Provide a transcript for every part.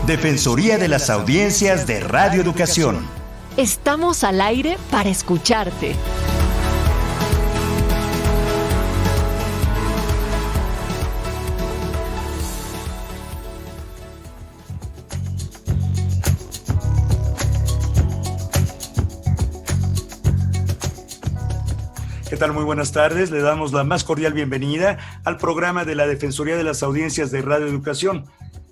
Defensoría de las Audiencias de Radio Educación. Estamos al aire para escucharte. ¿Qué tal? Muy buenas tardes. Le damos la más cordial bienvenida al programa de la Defensoría de las Audiencias de Radio Educación.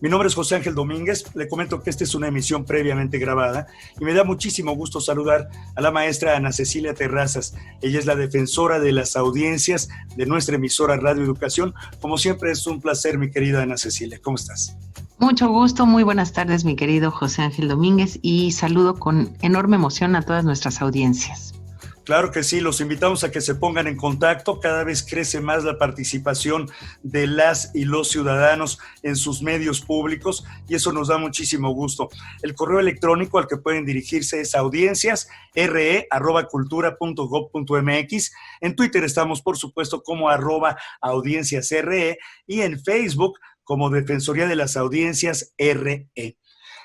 Mi nombre es José Ángel Domínguez. Le comento que esta es una emisión previamente grabada y me da muchísimo gusto saludar a la maestra Ana Cecilia Terrazas. Ella es la defensora de las audiencias de nuestra emisora Radio Educación. Como siempre, es un placer, mi querida Ana Cecilia. ¿Cómo estás? Mucho gusto, muy buenas tardes, mi querido José Ángel Domínguez, y saludo con enorme emoción a todas nuestras audiencias. Claro que sí, los invitamos a que se pongan en contacto. Cada vez crece más la participación de las y los ciudadanos en sus medios públicos y eso nos da muchísimo gusto. El correo electrónico al que pueden dirigirse es audiencias@cultura.gov.mx. En Twitter estamos, por supuesto, como @audienciasre y en Facebook como Defensoría de las Audiencias RE. Le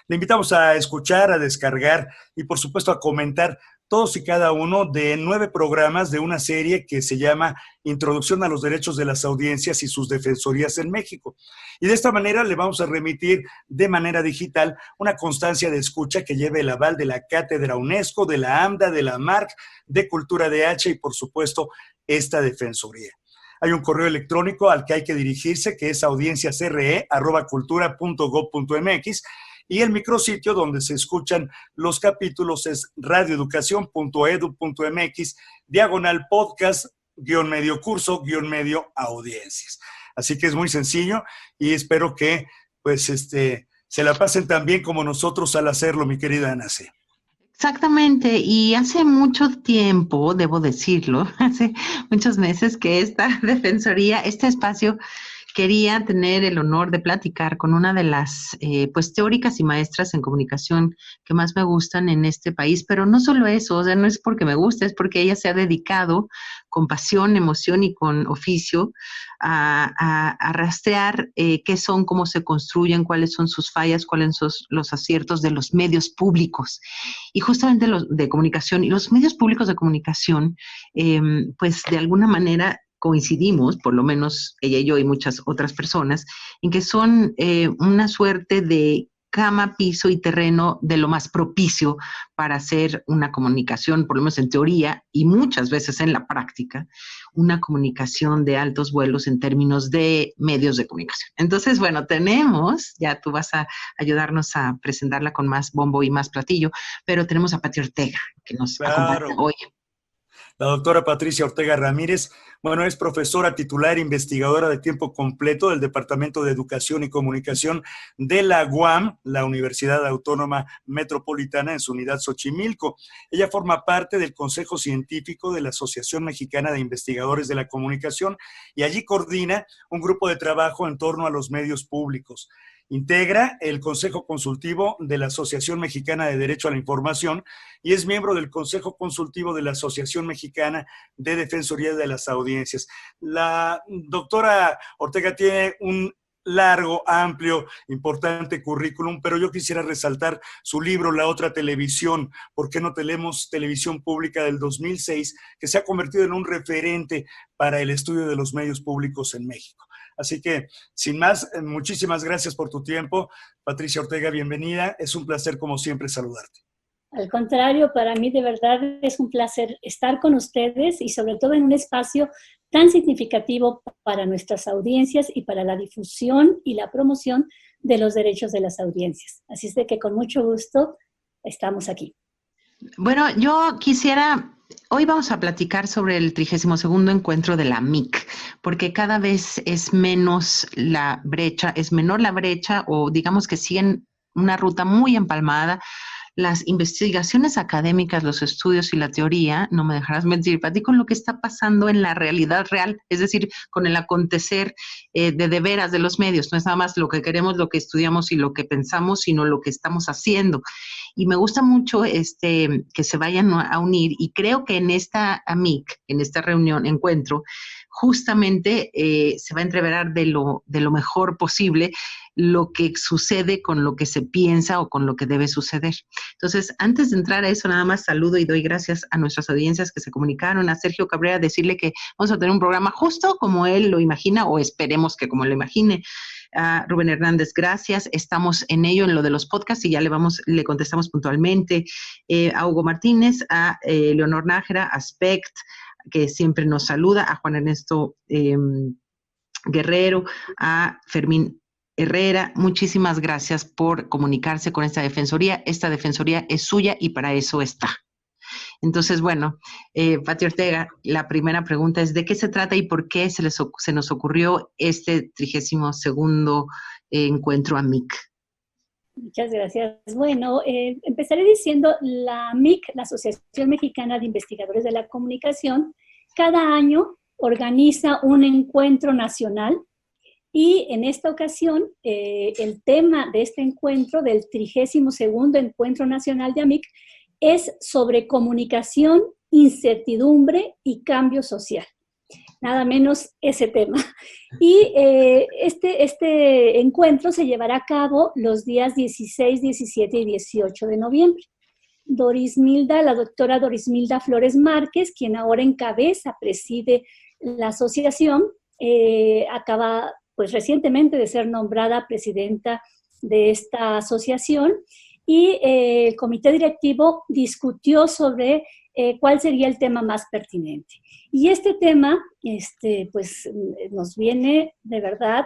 invitamos a escuchar, a descargar y, por supuesto, a comentar todos y cada uno de 9 programas de una serie que se llama Introducción a los Derechos de las Audiencias y sus Defensorías en México. Y de esta manera le vamos a remitir de manera digital una constancia de escucha que lleve el aval de la Cátedra UNESCO, de la AMDA, de la MARC, de Cultura DH y, por supuesto, esta Defensoría. Hay un correo electrónico al que hay que dirigirse, que es audienciasre@cultura.gov.mx. Y el micrositio donde se escuchan los capítulos es radioeducación.edu.mx, /podcast, _medio curso, _medio audiencias. Así que es muy sencillo y espero que se la pasen tan bien como nosotros al hacerlo, mi querida Ana C. Exactamente, y hace mucho tiempo, debo decirlo, hace muchos meses que esta defensoría, este espacio, quería tener el honor de platicar con una de las teóricas y maestras en comunicación que más me gustan en este país, pero no solo eso, o sea, no es porque me guste, es porque ella se ha dedicado con pasión, emoción y con oficio a rastrear qué son, cómo se construyen, cuáles son sus fallas, cuáles son los aciertos de los medios públicos. Y justamente los de comunicación y los medios públicos de comunicación, pues de alguna manera coincidimos, por lo menos ella y yo y muchas otras personas, en que son una suerte de cama, piso y terreno de lo más propicio para hacer una comunicación, por lo menos en teoría y muchas veces en la práctica, una comunicación de altos vuelos en términos de medios de comunicación. Entonces, bueno, ya tú vas a ayudarnos a presentarla con más bombo y más platillo, pero tenemos a Pati Ortega, que nos acompaña hoy. La doctora Patricia Ortega Ramírez, bueno, es profesora titular e investigadora de tiempo completo del Departamento de Educación y Comunicación de la UAM, la Universidad Autónoma Metropolitana, en su unidad Xochimilco. Ella forma parte del Consejo Científico de la Asociación Mexicana de Investigadores de la Comunicación y allí coordina un grupo de trabajo en torno a los medios públicos. Integra el Consejo Consultivo de la Asociación Mexicana de Derecho a la Información y es miembro del Consejo Consultivo de la Asociación Mexicana de Defensoría de las Audiencias. La doctora Ortega tiene un largo, amplio, importante currículum, pero yo quisiera resaltar su libro La Otra Televisión, ¿por qué no tenemos televisión pública?, del 2006, que se ha convertido en un referente para el estudio de los medios públicos en México. Así que, sin más, muchísimas gracias por tu tiempo. Patricia Ortega, bienvenida. Es un placer, como siempre, saludarte. Al contrario, para mí de verdad es un placer estar con ustedes y sobre todo en un espacio tan significativo para nuestras audiencias y para la difusión y la promoción de los derechos de las audiencias. Así es de que con mucho gusto estamos aquí. Bueno, hoy vamos a platicar sobre el 32º encuentro de la MIC, porque cada vez es menor la brecha, o digamos que siguen una ruta muy empalmada. Las investigaciones académicas, los estudios y la teoría, no me dejarás mentir, Pati, con lo que está pasando en la realidad real, es decir, con el acontecer de veras de los medios. No es nada más lo que queremos, lo que estudiamos y lo que pensamos, sino lo que estamos haciendo. Y me gusta mucho que se vayan a unir, y creo que en esta AMIC, en esta encuentro, justamente se va a entreverar de lo mejor posible lo que sucede con lo que se piensa o con lo que debe suceder. Entonces, antes de entrar a eso, nada más saludo y doy gracias a nuestras audiencias que se comunicaron, a Sergio Cabrera, decirle que vamos a tener un programa justo como él lo imagina, o esperemos que como lo imagine. A Rubén Hernández, gracias. Estamos en ello, en lo de los podcasts, y ya le contestamos puntualmente. A Hugo Martínez, a Leonor Nájera, a Spect, que siempre nos saluda, a Juan Ernesto Guerrero, a Fermín Herrera. Muchísimas gracias por comunicarse con esta defensoría. Esta defensoría es suya y para eso está. Entonces, bueno, Pati Ortega, la primera pregunta es: ¿de qué se trata y por qué se nos ocurrió este 32º encuentro AMIC? Muchas gracias. Bueno, empezaré diciendo la AMIC, la Asociación Mexicana de Investigadores de la Comunicación, cada año organiza un encuentro nacional, y en esta ocasión el tema de este encuentro, del 32º Encuentro Nacional de AMIC, es sobre comunicación, incertidumbre y cambio social. Nada menos ese tema. Y este encuentro se llevará a cabo los días 16, 17 y 18 de noviembre. La doctora Dorismilda Flores Márquez, quien ahora preside la asociación, acaba pues recientemente de ser nombrada presidenta de esta asociación, y el comité directivo discutió sobre cuál sería el tema más pertinente. Y este tema pues, nos viene de verdad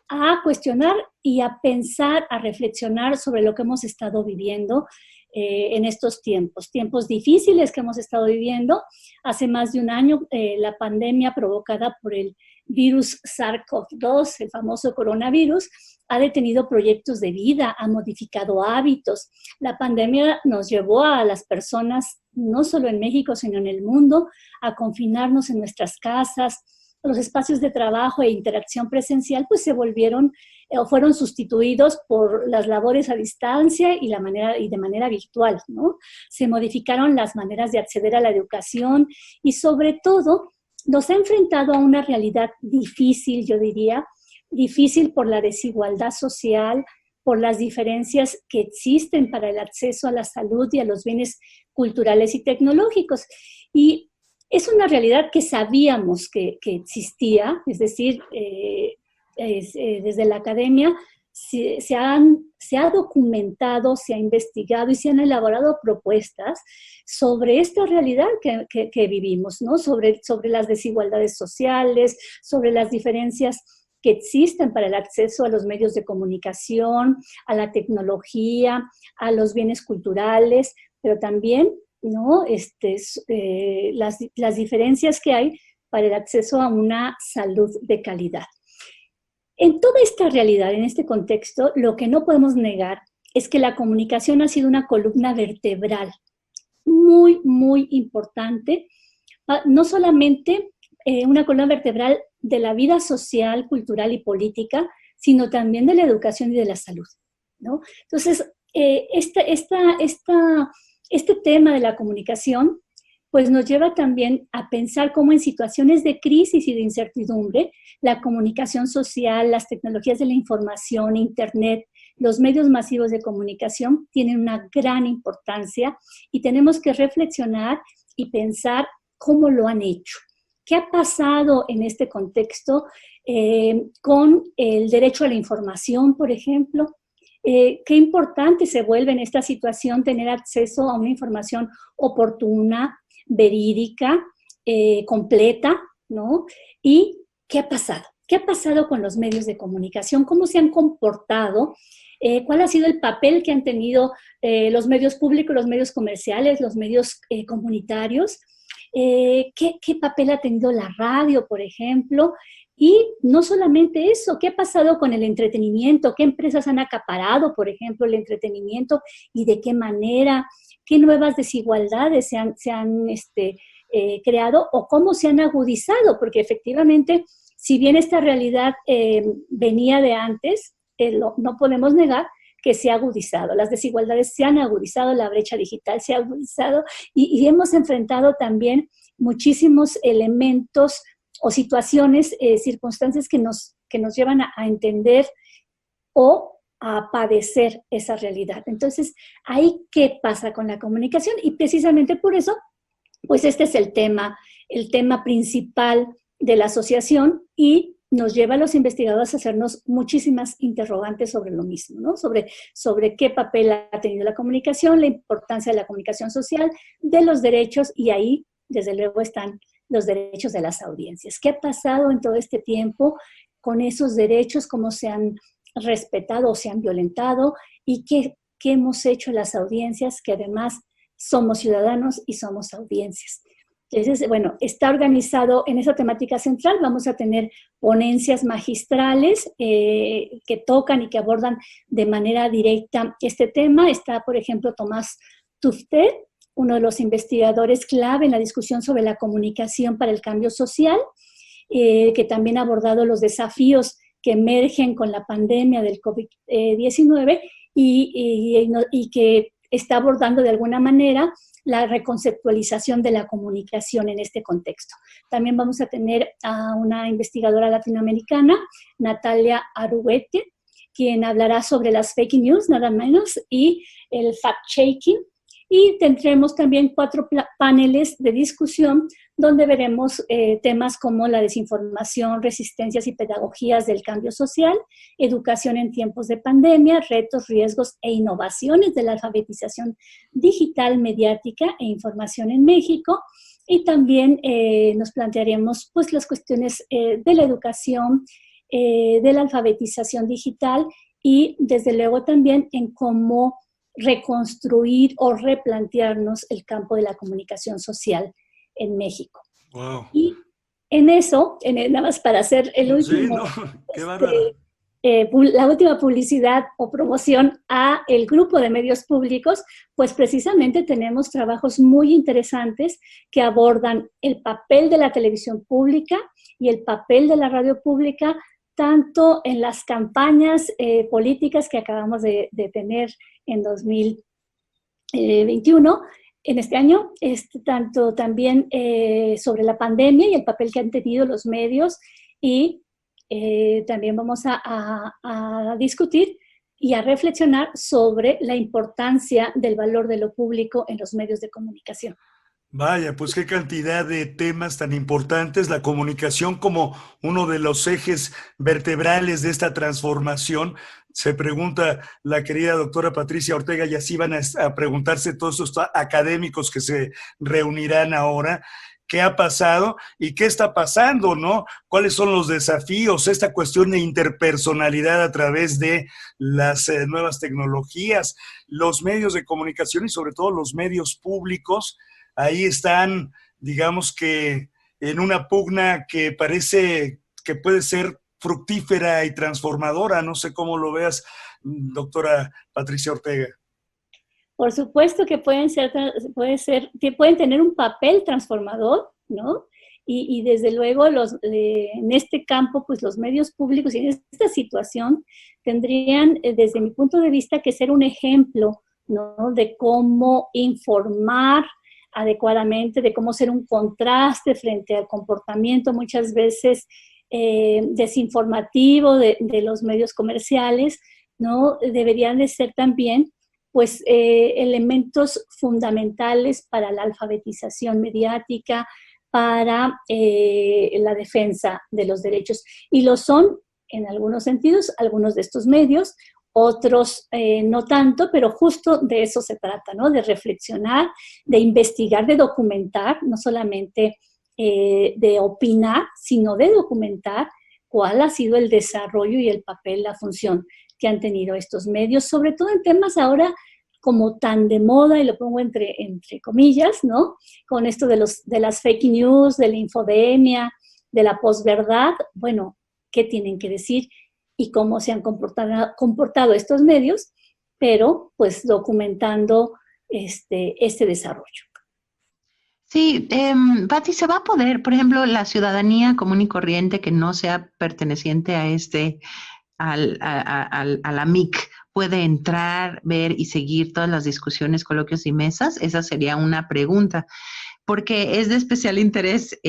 a cuestionar y a pensar, a reflexionar sobre lo que hemos estado viviendo en estos tiempos difíciles que hemos estado viviendo. Hace más de un año, la pandemia provocada por el virus SARS-CoV-2, el famoso coronavirus, ha detenido proyectos de vida, ha modificado hábitos. La pandemia nos llevó a las personas, no solo en México, sino en el mundo, a confinarnos en nuestras casas. Los espacios de trabajo e interacción presencial pues se volvieron o fueron sustituidos por las labores a distancia y de manera virtual, ¿no? Se modificaron las maneras de acceder a la educación y sobre todo nos ha enfrentado a una realidad difícil, yo diría, difícil por la desigualdad social, por las diferencias que existen para el acceso a la salud y a los bienes culturales y tecnológicos. Y es una realidad que sabíamos que existía, es decir, desde la academia se ha documentado, se ha investigado y se han elaborado propuestas sobre esta realidad que vivimos, ¿no? Sobre las desigualdades sociales, sobre las diferencias que existen para el acceso a los medios de comunicación, a la tecnología, a los bienes culturales, pero también, ¿no? Las diferencias que hay para el acceso a una salud de calidad. En toda esta realidad, en este contexto, lo que no podemos negar es que la comunicación ha sido una columna vertebral muy, muy importante, no solamente una columna vertebral de la vida social, cultural y política, sino también de la educación y de la salud, ¿no? Entonces, este tema de la comunicación pues nos lleva también a pensar cómo en situaciones de crisis y de incertidumbre, la comunicación social, las tecnologías de la información, Internet, los medios masivos de comunicación tienen una gran importancia y tenemos que reflexionar y pensar cómo lo han hecho. ¿Qué ha pasado en este contexto con el derecho a la información, por ejemplo? Qué importante se vuelve en esta situación tener acceso a una información oportuna, verídica, completa, ¿no? ¿Y qué ha pasado? ¿Qué ha pasado con los medios de comunicación? ¿Cómo se han comportado? ¿Cuál ha sido el papel que han tenido los medios públicos, los medios comerciales, los medios comunitarios? ¿Qué papel ha tenido la radio, por ejemplo? Y no solamente eso, ¿qué ha pasado con el entretenimiento? ¿Qué empresas han acaparado, por ejemplo, el entretenimiento y de qué manera? ¿Qué nuevas desigualdades se han creado o cómo se han agudizado? Porque efectivamente, si bien esta realidad venía de antes, no podemos negar que se ha agudizado. Las desigualdades se han agudizado, la brecha digital se ha agudizado y hemos enfrentado también muchísimos elementos o situaciones, circunstancias que nos llevan a entender o a padecer esa realidad. Entonces, ¿ahí qué pasa con la comunicación? Y precisamente por eso, pues este es el tema principal de la asociación, y nos lleva a los investigadores a hacernos muchísimas interrogantes sobre lo mismo, ¿no? Sobre qué papel ha tenido la comunicación, la importancia de la comunicación social, de los derechos, y ahí, desde luego, están los derechos de las audiencias. ¿Qué ha pasado en todo este tiempo con esos derechos? ¿Cómo se han respetado o se han violentado? ¿Y qué hemos hecho las audiencias, que además somos ciudadanos y somos audiencias? Entonces, bueno, está organizado en esa temática central. Vamos a tener ponencias magistrales que tocan y que abordan de manera directa este tema. Está, por ejemplo, Tomás Tuftet, uno de los investigadores clave en la discusión sobre la comunicación para el cambio social, que también ha abordado los desafíos que emergen con la pandemia del COVID-19 y que está abordando de alguna manera la reconceptualización de la comunicación en este contexto. También vamos a tener a una investigadora latinoamericana, Natalia Aruete, quien hablará sobre las fake news, nada menos, y el fact-checking. Y tendremos también 4 paneles de discusión donde veremos temas como la desinformación, resistencias y pedagogías del cambio social, educación en tiempos de pandemia, retos, riesgos e innovaciones de la alfabetización digital, mediática e información en México. Y también nos plantearemos pues, las cuestiones de la educación, de la alfabetización digital y desde luego también en cómo reconstruir o replantearnos el campo de la comunicación social en México. Wow. Y en eso, nada más para hacer el último, sí, no, qué bárbaro. La última publicidad o promoción a el grupo de medios públicos, pues precisamente tenemos trabajos muy interesantes que abordan el papel de la televisión pública y el papel de la radio pública, tanto en las campañas políticas que acabamos de tener en 2021, en este año, tanto también sobre la pandemia y el papel que han tenido los medios, y también vamos a discutir y a reflexionar sobre la importancia del valor de lo público en los medios de comunicación. Vaya, pues qué cantidad de temas tan importantes, la comunicación como uno de los ejes vertebrales de esta transformación. Se pregunta la querida doctora Patricia Ortega, y así van a preguntarse todos estos académicos que se reunirán ahora, ¿qué ha pasado y qué está pasando, no? ¿Cuáles son los desafíos? Esta cuestión de interpersonalidad a través de las nuevas tecnologías, los medios de comunicación y sobre todo los medios públicos. Ahí están, digamos que en una pugna que parece que puede ser fructífera y transformadora. No sé cómo lo veas, doctora Patricia Ortega. Por supuesto que pueden tener un papel transformador, ¿no? Y desde luego en este campo, pues los medios públicos y en esta situación tendrían, desde mi punto de vista, que ser un ejemplo, ¿no? De cómo informar adecuadamente, de cómo ser un contraste frente al comportamiento muchas veces desinformativo de los medios comerciales, ¿no? Deberían de ser también pues elementos fundamentales para la alfabetización mediática, para la defensa de los derechos. Y lo son, en algunos sentidos, algunos de estos medios, otros no tanto, pero justo de eso se trata, ¿no? De reflexionar, de investigar, de documentar, no solamente de opinar, sino de documentar cuál ha sido el desarrollo y el papel, la función que han tenido estos medios, sobre todo en temas ahora como tan de moda, y lo pongo entre comillas, ¿no? Con esto de las fake news, de la infodemia, de la posverdad. Bueno, ¿qué tienen que decir y cómo se han comportado estos medios? Pero pues documentando este desarrollo. Sí, Pati, ¿se va a poder, por ejemplo, la ciudadanía común y corriente que no sea perteneciente a a la MIC, puede entrar, ver y seguir todas las discusiones, coloquios y mesas? Esa sería una pregunta. porque es de especial interés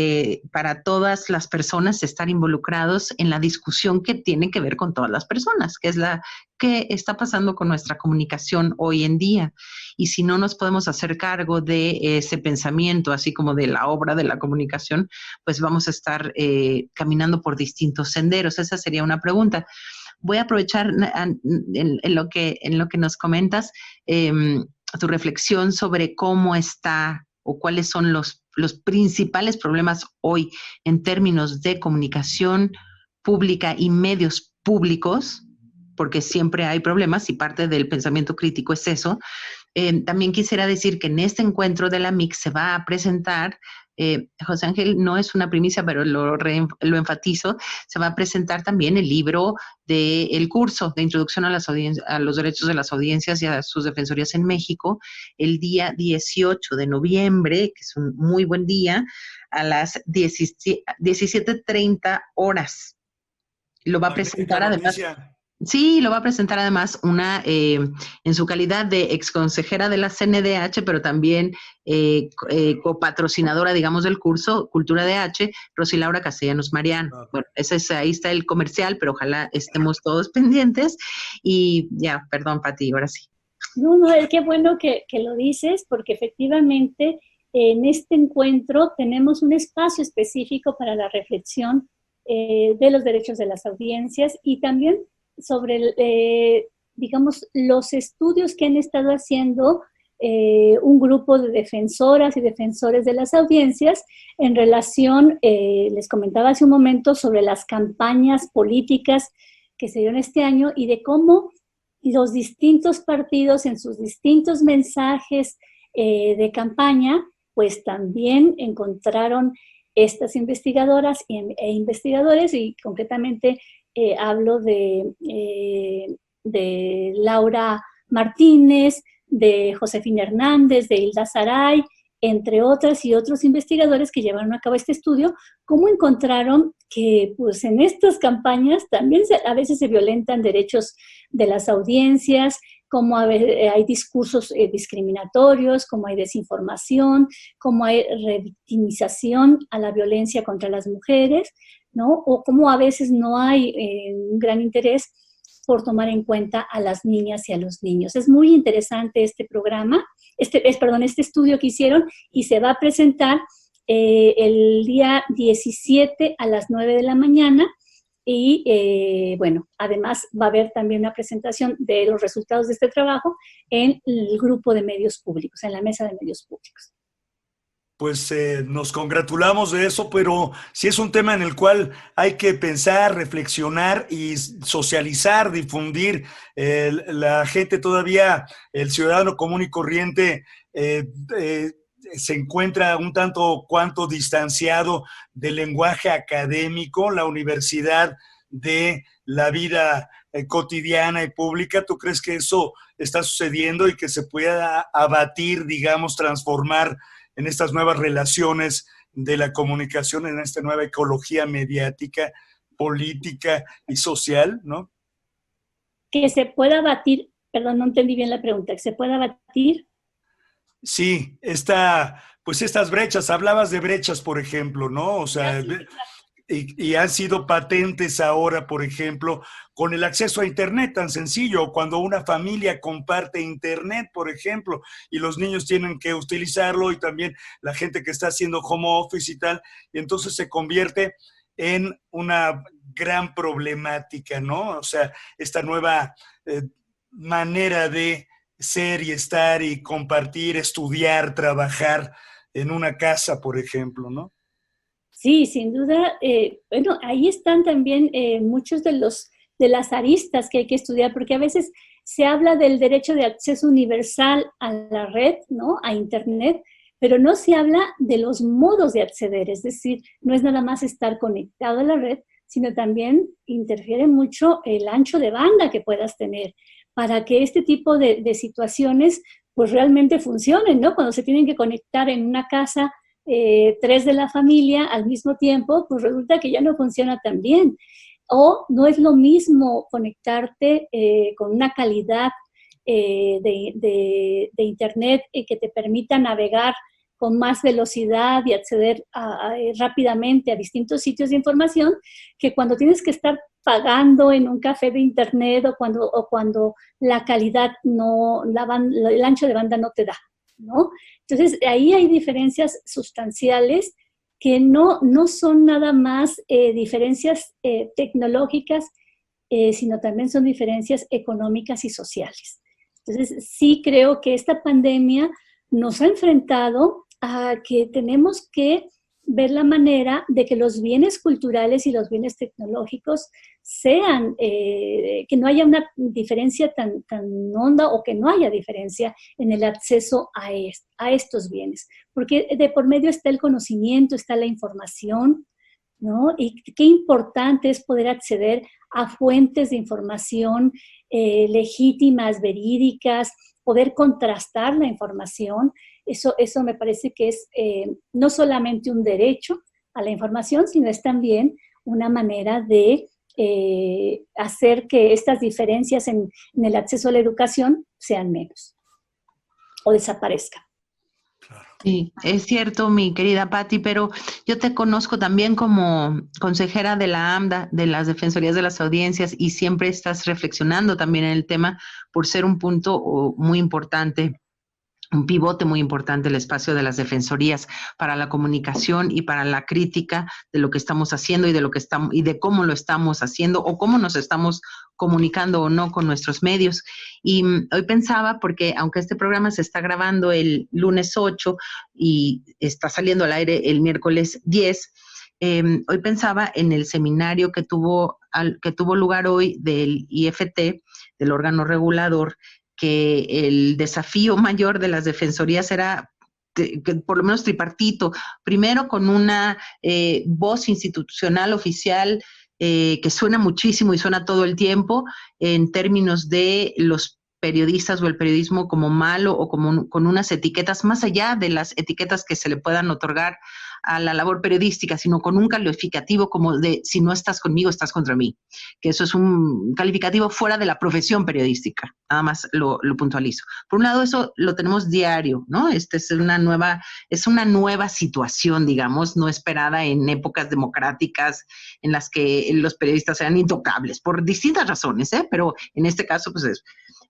para todas las personas estar involucrados en la discusión que tiene que ver con todas las personas, que es la que está pasando con nuestra comunicación hoy en día. Y si no nos podemos hacer cargo de ese pensamiento, así como de la obra de la comunicación, pues vamos a estar caminando por distintos senderos. Esa sería una pregunta. Voy a aprovechar en lo que nos comentas tu reflexión sobre cómo está o cuáles son los principales problemas hoy en términos de comunicación pública y medios públicos, porque siempre hay problemas y parte del pensamiento crítico es eso. También quisiera decir que en este encuentro de la MIC se va a presentar, José Ángel, no es una primicia, pero lo enfatizo, se va a presentar también el libro del curso de Introducción a los Derechos de las Audiencias y a sus Defensorías en México, el día 18 de noviembre, que es un muy buen día, a las 17:30 horas. Lo va a presentar además... Sí, lo va a presentar además en su calidad de exconsejera de la CNDH, pero también copatrocinadora, digamos, del curso Cultura DH, Rosy Laura Castellanos Marián. Bueno, ahí está el comercial, pero ojalá estemos todos pendientes. Y ya, perdón, Pati, ahora sí. No, es que bueno que lo dices, porque efectivamente en este encuentro tenemos un espacio específico para la reflexión de los derechos de las audiencias y también sobre, digamos, los estudios que han estado haciendo un grupo de defensoras y defensores de las audiencias en relación, les comentaba hace un momento, sobre las campañas políticas que se dieron este año y de cómo los distintos partidos en sus distintos mensajes de campaña, pues también encontraron estas investigadoras e investigadores, y concretamente hablo de Laura Martínez, de Josefina Hernández, de Hilda Saray, entre otras y otros investigadores que llevaron a cabo este estudio, cómo encontraron que pues, en estas campañas también a veces se violentan derechos de las audiencias, cómo hay discursos discriminatorios, cómo hay desinformación, cómo hay revictimización a la violencia contra las mujeres, ¿no? O cómo a veces no hay un gran interés por tomar en cuenta a las niñas y a los niños. Es muy interesante este programa, este estudio que hicieron, y se va a presentar el día 17 a las 9 de la mañana. Y bueno, además va a haber también una presentación de los resultados de este trabajo en el grupo de medios públicos, en la mesa de medios públicos. Pues nos congratulamos de eso, pero sí es un tema en el cual hay que pensar, reflexionar y socializar, difundir. La gente todavía, el ciudadano común y corriente, se encuentra un tanto cuanto distanciado del lenguaje académico, la universidad de la vida cotidiana y pública. ¿Tú crees que eso está sucediendo y que se pueda abatir, digamos, transformar en estas nuevas relaciones de la comunicación, en esta nueva ecología mediática, política y social, ¿no? Que se pueda abatir, perdón, no entendí bien la pregunta, que se pueda abatir. Sí, pues estas brechas, hablabas de brechas, por ejemplo, ¿no? O sea, y han sido patentes ahora, por ejemplo, con el acceso a Internet tan sencillo, cuando una familia comparte Internet, por ejemplo, y los niños tienen que utilizarlo, y también la gente que está haciendo home office y tal, y entonces se convierte en una gran problemática, ¿no? O sea, esta nueva manera de ser y estar y compartir, estudiar, trabajar en una casa, por ejemplo, ¿no? Sí, sin duda. Bueno, ahí están también muchos de las aristas que hay que estudiar, porque a veces se habla del derecho de acceso universal a la red, ¿no? A Internet, pero no se habla de los modos de acceder, es decir, no es nada más estar conectado a la red, sino también interfiere mucho el ancho de banda que puedas tener para que este tipo de situaciones pues realmente funcionen, ¿no? Cuando se tienen que conectar en una casa 3 de la familia al mismo tiempo, pues resulta que ya no funciona tan bien. O no es lo mismo conectarte con una calidad de Internet que te permita navegar con más velocidad y acceder rápidamente a distintos sitios de información, que cuando tienes que estar pagando en un café de internet o cuando la calidad el ancho de banda no te da, ¿no? Entonces, ahí hay diferencias sustanciales que no son nada más diferencias tecnológicas, sino también son diferencias económicas y sociales. Entonces, sí creo que esta pandemia nos ha enfrentado a que tenemos que ver la manera de que los bienes culturales y los bienes tecnológicos sean, que no haya una diferencia tan honda, o que no haya diferencia en el acceso a estos bienes. Porque de por medio está el conocimiento, está la información, ¿no? Y qué importante es poder acceder a fuentes de información legítimas, verídicas, poder contrastar la información. Eso me parece que es no solamente un derecho a la información, sino es también una manera de hacer que estas diferencias en el acceso a la educación sean menos o desaparezcan. Sí, es cierto, mi querida Patti, pero yo te conozco también como consejera de la AMDA, de las Defensorías de las Audiencias, y siempre estás reflexionando también en el tema por ser un punto muy importante, un pivote muy importante, el espacio de las defensorías para la comunicación y para la crítica de lo que estamos haciendo y de cómo lo estamos haciendo, o cómo nos estamos comunicando o no con nuestros medios. Y hoy pensaba, porque aunque este programa se está grabando el lunes 8 y está saliendo al aire el miércoles 10, hoy pensaba en el seminario que tuvo lugar hoy del IFT, del órgano regulador, que el desafío mayor de las defensorías era que por lo menos tripartito, primero con una voz institucional oficial que suena muchísimo y suena todo el tiempo en términos de los periodistas o el periodismo como malo o como con unas etiquetas, más allá de las etiquetas que se le puedan otorgar a la labor periodística, sino con un calificativo como de si no estás conmigo, estás contra mí, que eso es un calificativo fuera de la profesión periodística, nada más lo puntualizo. Por un lado, eso lo tenemos diario, ¿no? Es una nueva situación, digamos, no esperada en épocas democráticas en las que los periodistas eran intocables, por distintas razones, pero en este caso, pues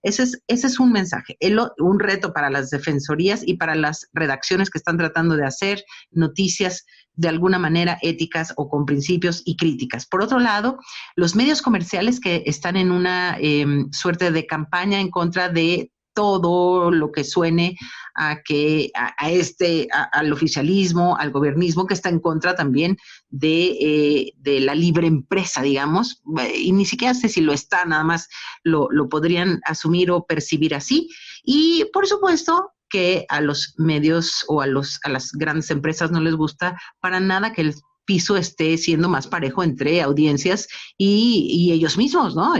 ese es un mensaje, un reto para las defensorías y para las redacciones que están tratando de hacer noticias de alguna manera éticas o con principios y críticas. Por otro lado, los medios comerciales que están en una suerte de campaña en contra de todo lo que suene al oficialismo, al gobiernismo, que está en contra también de la libre empresa, digamos, y ni siquiera sé si lo está, nada más lo podrían asumir o percibir así. Y por supuesto que a los medios o a las grandes empresas no les gusta para nada que el piso esté siendo más parejo entre audiencias y ellos mismos, ¿no?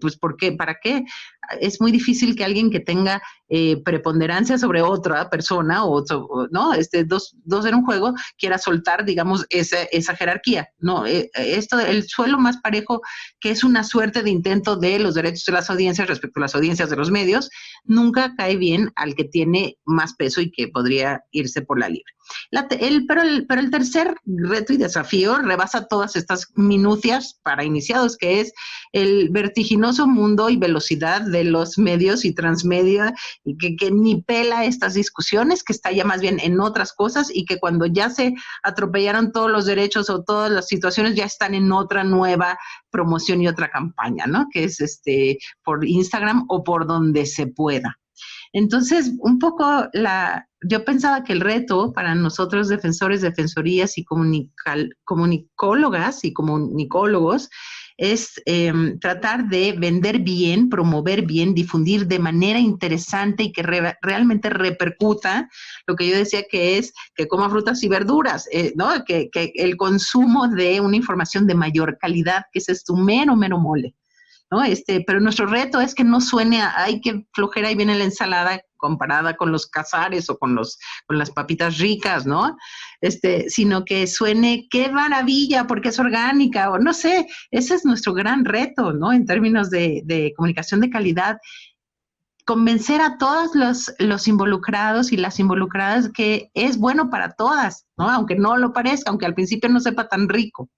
Pues ¿por qué? ¿Para qué? Es muy difícil que alguien que tenga preponderancia sobre otra persona ¿no? Dos en un juego quiera soltar, digamos, esa jerarquía, ¿no? El suelo más parejo, que es una suerte de intento de los derechos de las audiencias respecto a las audiencias de los medios, nunca cae bien al que tiene más peso y que podría irse por la libre. Pero el tercer reto y desafío rebasa todas estas minucias para iniciados, que es el vertiginoso mundo y velocidad de los medios y transmedia, y que ni pela estas discusiones, que está ya más bien en otras cosas, y que cuando ya se atropellaron todos los derechos o todas las situaciones ya están en otra nueva promoción y otra campaña, ¿no? Que es por Instagram o por donde se pueda. Entonces, un poco yo pensaba que el reto para nosotros defensores, defensorías y comunicólogas y comunicólogos es tratar de vender bien, promover bien, difundir de manera interesante y que realmente repercuta lo que yo decía, que es que coma frutas y verduras, ¿no? Que el consumo de una información de mayor calidad, que ese es tu mero mole, ¿no? Pero nuestro reto es que no suene ay, qué flojera, ahí viene la ensalada comparada con los cazares o con las papitas ricas, ¿no? Sino que suene qué maravilla porque es orgánica, o no sé, ese es nuestro gran reto, ¿no? En términos de comunicación de calidad. convencer a todos los involucrados y las involucradas que es bueno para todas, ¿no? Aunque no lo parezca, aunque al principio no sepa tan rico.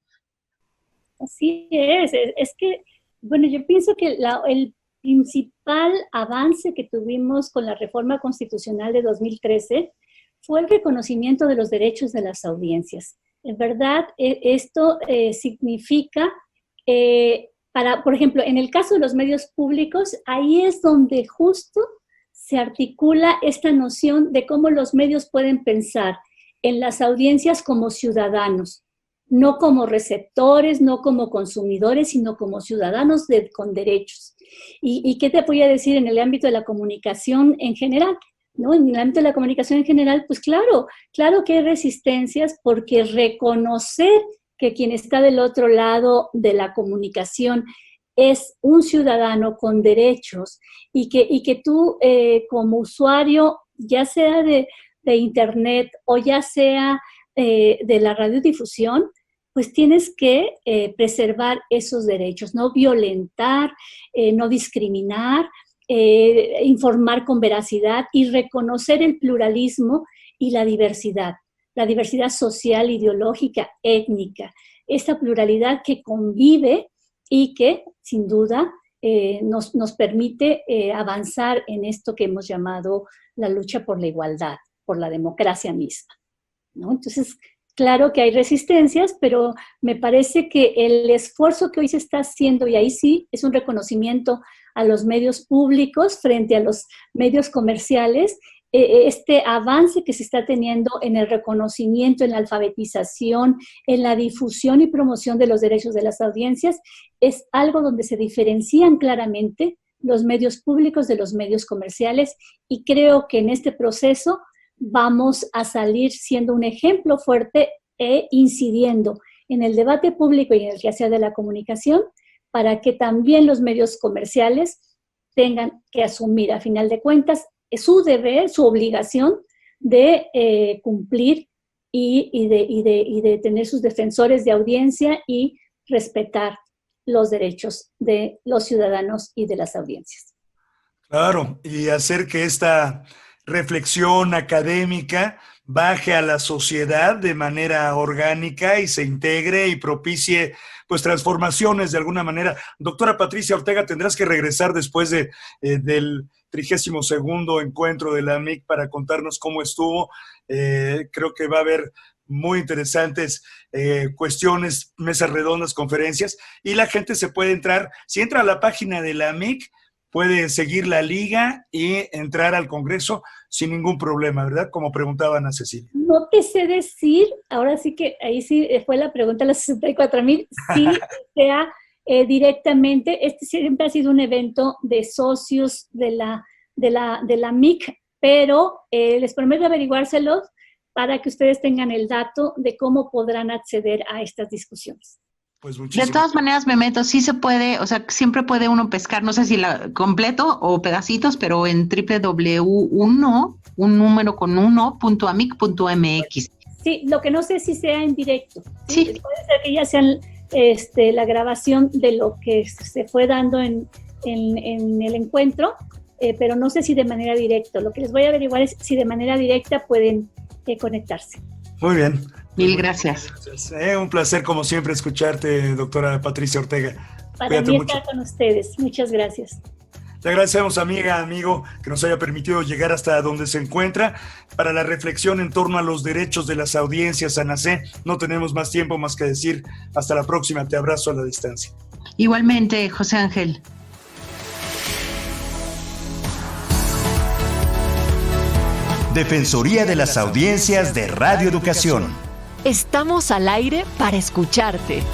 Así es que, bueno, yo pienso que el principal avance que tuvimos con la reforma constitucional de 2013 fue el reconocimiento de los derechos de las audiencias. En verdad, esto significa, por ejemplo, en el caso de los medios públicos, ahí es donde justo se articula esta noción de cómo los medios pueden pensar en las audiencias como ciudadanos, no como receptores, no como consumidores, sino como ciudadanos con derechos. ¿Y qué te voy a decir en el ámbito de la comunicación en general? ¿No? En el ámbito de la comunicación en general, pues claro que hay resistencias, porque reconocer que quien está del otro lado de la comunicación es un ciudadano con derechos y que tú como usuario, ya sea de internet o ya sea de la radiodifusión, pues tienes que preservar esos derechos, no violentar, no discriminar, informar con veracidad y reconocer el pluralismo y la diversidad social, ideológica, étnica, esta pluralidad que convive y que sin duda nos permite avanzar en esto que hemos llamado la lucha por la igualdad, por la democracia misma, ¿no? Entonces, claro que hay resistencias, pero me parece que el esfuerzo que hoy se está haciendo, y ahí sí es un reconocimiento a los medios públicos frente a los medios comerciales, este avance que se está teniendo en el reconocimiento, en la alfabetización, en la difusión y promoción de los derechos de las audiencias, es algo donde se diferencian claramente los medios públicos de los medios comerciales, y creo que en este proceso vamos a salir siendo un ejemplo fuerte e incidiendo en el debate público y en el quehacer de la comunicación, para que también los medios comerciales tengan que asumir, a final de cuentas, su deber, su obligación de cumplir y de tener sus defensores de audiencia y respetar los derechos de los ciudadanos y de las audiencias. Claro, y hacer que esta reflexión académica baje a la sociedad de manera orgánica y se integre y propicie pues transformaciones de alguna manera. Doctora Patricia Ortega, tendrás que regresar después del 32º encuentro de la AMIC para contarnos cómo estuvo. Creo que va a haber muy interesantes cuestiones, mesas redondas, conferencias, y la gente se puede entrar, si entra a la página de la AMIC, puede seguir la liga y entrar al Congreso sin ningún problema, ¿verdad? Como preguntaba Ana Cecilia. No te sé decir, ahora sí que ahí sí fue la pregunta de los 64,000, sí sea directamente, este siempre ha sido un evento de socios de la MIC, pero les prometo averiguárselos para que ustedes tengan el dato de cómo podrán acceder a estas discusiones. Pues de todas maneras, me meto, sí se puede, o sea, siempre puede uno pescar, no sé si completo o pedacitos, pero en www.amic.mx. Sí, lo que no sé si sea en directo. Sí. Puede ser que ya sean la grabación de lo que se fue dando en el encuentro, pero no sé si de manera directa. Lo que les voy a averiguar es si de manera directa pueden conectarse. Muy bien. Mil gracias. Un placer, como siempre, escucharte, doctora Patricia Ortega. Para mí estar con ustedes. Muchas gracias. Te agradecemos, amiga, amigo, que nos haya permitido llegar hasta donde se encuentra para la reflexión en torno a los derechos de las audiencias. Ana C., no tenemos más tiempo más que decir hasta la próxima. Te abrazo a la distancia. Igualmente, José Ángel. Defensoría de las Audiencias de Radio Educación. Estamos al aire para escucharte.